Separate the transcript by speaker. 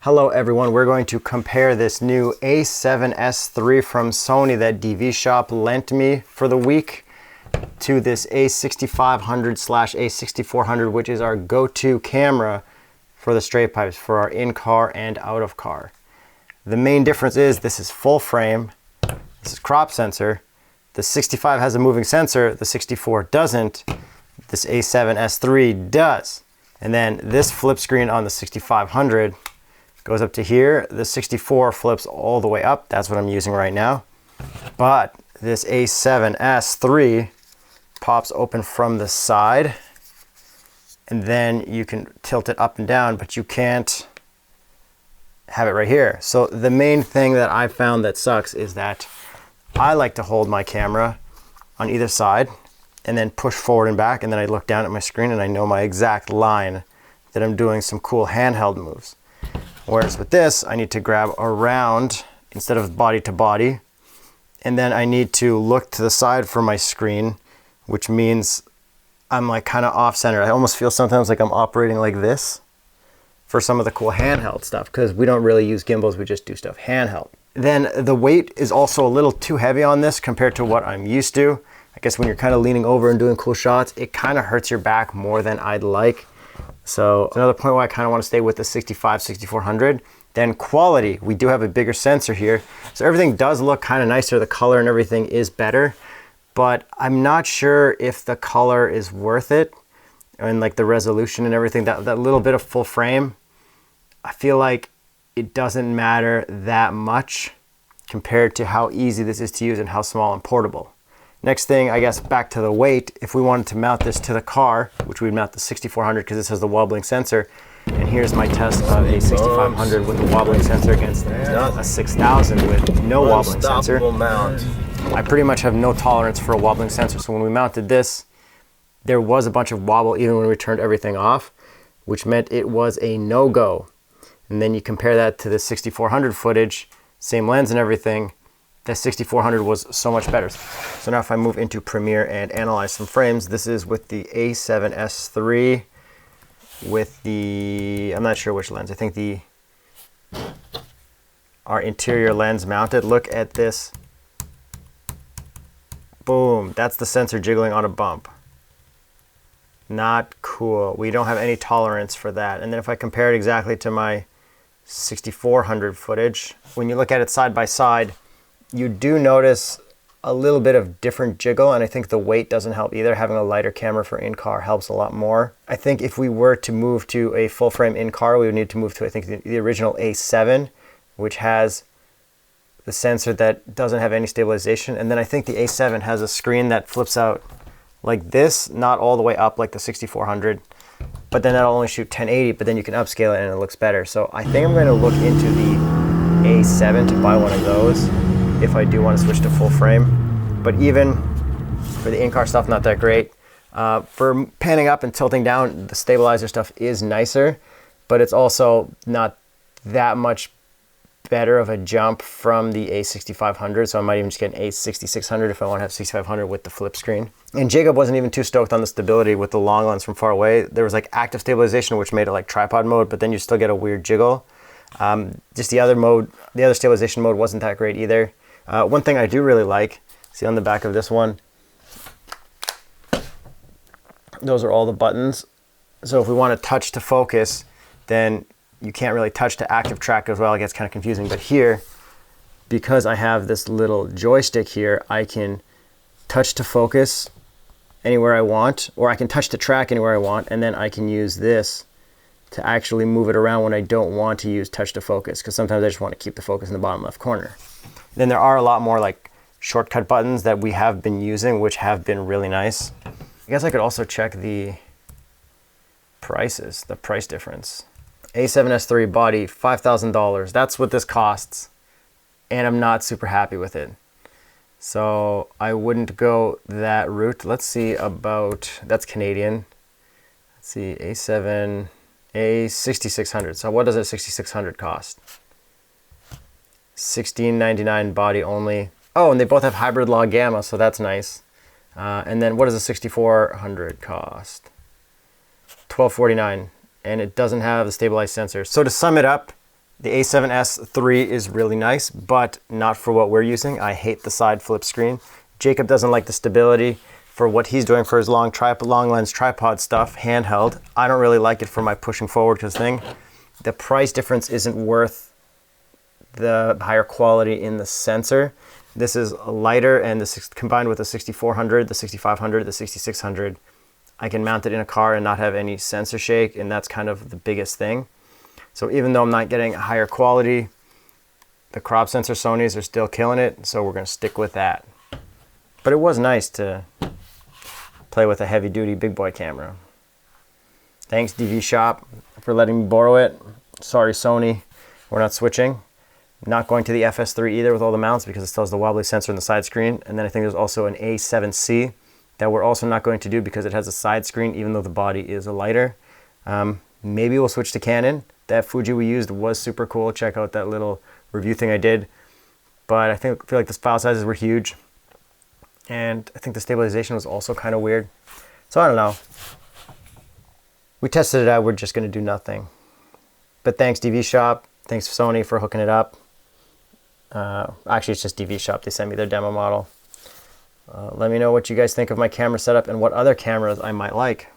Speaker 1: Hello everyone, we're going to compare this new A7S III from Sony that DV Shop lent me for the week to this A6500/A6400, which is our go-to camera for the straight pipes for our in-car and out-of-car. The main difference is this is full frame, this is crop sensor. The 65 has a moving sensor, the 64 doesn't. This A7S III does. And then this flip screen on the 6500 goes up to here. The 64 flips all the way up. That's what I'm using right now. But this A7S III pops open from the side, and then you can tilt it up and down, but you can't have it right here. So the main thing that I found that sucks is that I like to hold my camera on either side and then push forward and back, and then I look down at my screen and I know my exact line that I'm doing some cool handheld moves. Whereas with this, I need to grab around instead of body to body, and then I need to look to the side for my screen, which means I'm like kind of off center. I almost feel sometimes like I'm operating like this for some of the cool handheld stuff, because we don't really use gimbals, we just do stuff handheld. Then the weight is also a little too heavy on this compared to what I'm used to. I guess when you're kind of leaning over and doing cool shots, it kind of hurts your back more than I'd like. So another point why I kind of want to stay with the 6400. Then quality, we do have a bigger sensor here, so everything does look kind of nicer. The color and everything is better, but I'm not sure if the color is worth it, and like the resolution and everything. That little bit of full frame, I feel like it doesn't matter that much compared to how easy this is to use and how small and portable. Next thing, I guess, back to the weight. If we wanted to mount this to the car, which we'd mount the 6400 because this has the wobbling sensor, and here's my test of a 6500 with a wobbling sensor against a 6000 with no wobbling sensor. I pretty much have no tolerance for a wobbling sensor, so when we mounted this, there was a bunch of wobble even when we turned everything off, which meant it was a no-go. And then you compare that to the 6400 footage, same lens and everything, the 6400 was so much better. So now if I move into Premiere and analyze some frames, this is with the A7S III with the, I'm not sure which lens, I think our interior lens mounted. Look at this. Boom, that's the sensor jiggling on a bump. Not cool. We don't have any tolerance for that. And then if I compare it exactly to my 6400 footage, when you look at it side by side, you do notice a little bit of different jiggle, and I think the weight doesn't help either. Having a lighter camera for in-car helps a lot more. I think if we were to move to a full-frame in-car, we would need to move to, I think, the original A7, which has the sensor that doesn't have any stabilization. And then I think the A7 has a screen that flips out like this, not all the way up like the 6400, but then that'll only shoot 1080, but then you can upscale it and it looks better. So I think I'm going to look into the A7 to buy one of those if I do want to switch to full frame. But even for the in-car stuff, not that great. For panning up and tilting down, the stabilizer stuff is nicer, but it's also not that much better of a jump from the A6500, so I might even just get an A6600 if I want to have 6500 with the flip screen. And Jacob wasn't even too stoked on the stability with the long lens from far away. There was like active stabilization, which made it like tripod mode, but then you still get a weird jiggle. Just the other mode, the other stabilization mode wasn't that great either. One thing I do really like, see on the back of this one, those are all the buttons. So if we want to touch to focus, then you can't really touch to active track as well. It gets kind of confusing. But here, because I have this little joystick here, I can touch to focus anywhere I want, or I can touch to track anywhere I want, and then I can use this to actually move it around when I don't want to use touch to focus, because sometimes I just want to keep the focus in the bottom left corner. Then there are a lot more like shortcut buttons that we have been using, which have been really nice. I guess I could also check the prices, the price difference. A7S III body, $5,000. That's what this costs, and I'm not super happy with it. So I wouldn't go that route. Let's see about, that's Canadian. Let's see, A6600. So what does a 6600 cost? $16.99 body only. Oh, and they both have hybrid log gamma, so that's nice. And then what does a 6400 cost? $12.49. And it doesn't have the stabilized sensor. So to sum it up, The A7S III is really nice, but not for what we're using. I hate the side flip screen. Jacob doesn't like the stability for what he's doing for his long lens tripod stuff, handheld. I don't really like it for my pushing forward thing. The price difference isn't worth the higher quality in the sensor. This is lighter, and this combined with the 6400, the 6500, the 6600, I can mount it in a car and not have any sensor shake, and that's kind of the biggest thing. So even though I'm not getting higher quality, the crop sensor Sonys are still killing it, so we're going to stick with that. But it was nice to play with a heavy-duty big boy camera. Thanks DV Shop for letting me borrow it. Sorry Sony, we're not switching. Not going to the FS3 either with all the mounts because it still has the wobbly sensor in the side screen. And then I think there's also an A7Siii that we're also not going to do because it has a side screen even though the body is a lighter. Maybe we'll switch to Canon. That Fuji we used was super cool. Check out that little review thing I did. But I feel like the file sizes were huge. And I think the stabilization was also kind of weird. So I don't know. We tested it out. We're just going to do nothing. But thanks DV Shop. Thanks Sony for hooking it up. Actually, it's just DV Shop. They sent me their demo model. Let me know what you guys think of my camera setup and what other cameras I might like.